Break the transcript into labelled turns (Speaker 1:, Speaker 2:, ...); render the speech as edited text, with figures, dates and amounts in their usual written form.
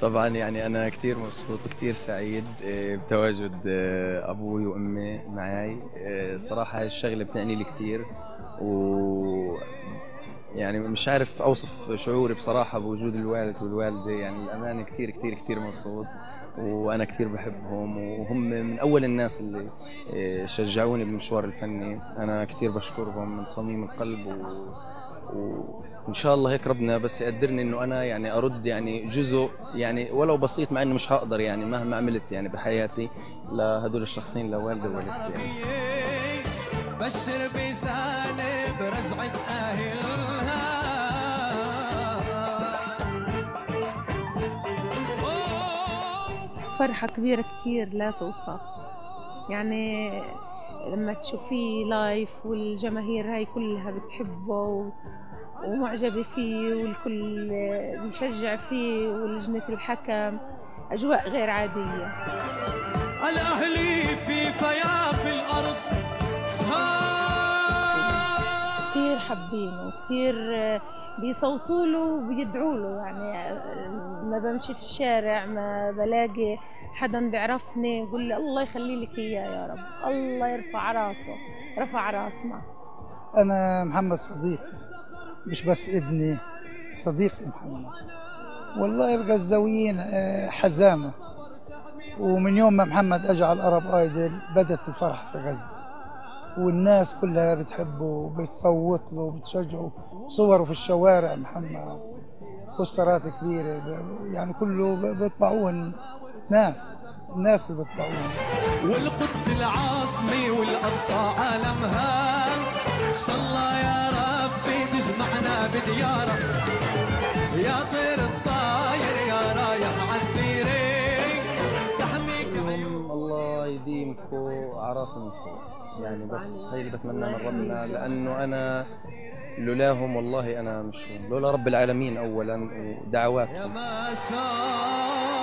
Speaker 1: طبعا يعني أنا كتير مبسوط وكتير سعيد بتواجد أبوي وأمي معي. صراحة هاي الشغلة بتعني لي كتير، و يعني مش عارف أوصف شعوري بصراحة بوجود الوالد والوالدة. يعني الأمانة كتير كتير كتير مبسوط، وأنا كتير بحبهم، وهم من أول الناس اللي شجعوني بالمشوار الفني. أنا كتير بشكرهم من صميم القلب، وإن شاء الله هيك ربنا بس يقدرني إنه أنا يعني أرد يعني جزء يعني ولو بسيط، مع إنه مش هقدر يعني مهما عملت يعني بحياتي لهدول الشخصين، لوالدي ووالدتي يعني.
Speaker 2: بشر بسالب رجعة أهلها.
Speaker 3: فرحة كبيرة كتير لا توصف. يعني لما تشوفيه لايف والجماهير هاي كلها بتحبه ومعجبة فيه، والكل بيشجع فيه، ولجنة الحكم أجواء غير عادية.
Speaker 2: الأهلي في فياف الأرض.
Speaker 3: كتير حابينه، كتير بيصوتوا له وبيدعوا له. يعني ما بمشي في الشارع ما بلاقي حدا بيعرفني يقول لي الله يخلي لك اياه يا رب، الله يرفع راسه، رفع راسنا.
Speaker 4: أنا محمد صديقي، مش بس ابني، صديقي محمد. والله الغزاويين حزامة، ومن يوم ما محمد أجى على الأرب آيدل بدت الفرحة في غزة، والناس كلها بتحبه وبتصوت له وبتشجعه. صوره في الشوارع محمد، بوسترات كبيرة، يعني كله بيطبعوه الناس اللي بيطبعوه.
Speaker 2: والقدس العاصمة والأقصى عالمها، إن شاء الله يا ربي تجمعنا بديارك. يا طير الطاير يا رايح عالديرين، تحميك
Speaker 1: لهم الله يديمكم على راسي من فوق. يعني بس هي اللي بتمناه من ربنا، لأنه أنا لولاهم والله أنا مش هون. لولا رب العالمين أولا
Speaker 2: يا
Speaker 1: ودعواتهم.
Speaker 2: ما شاء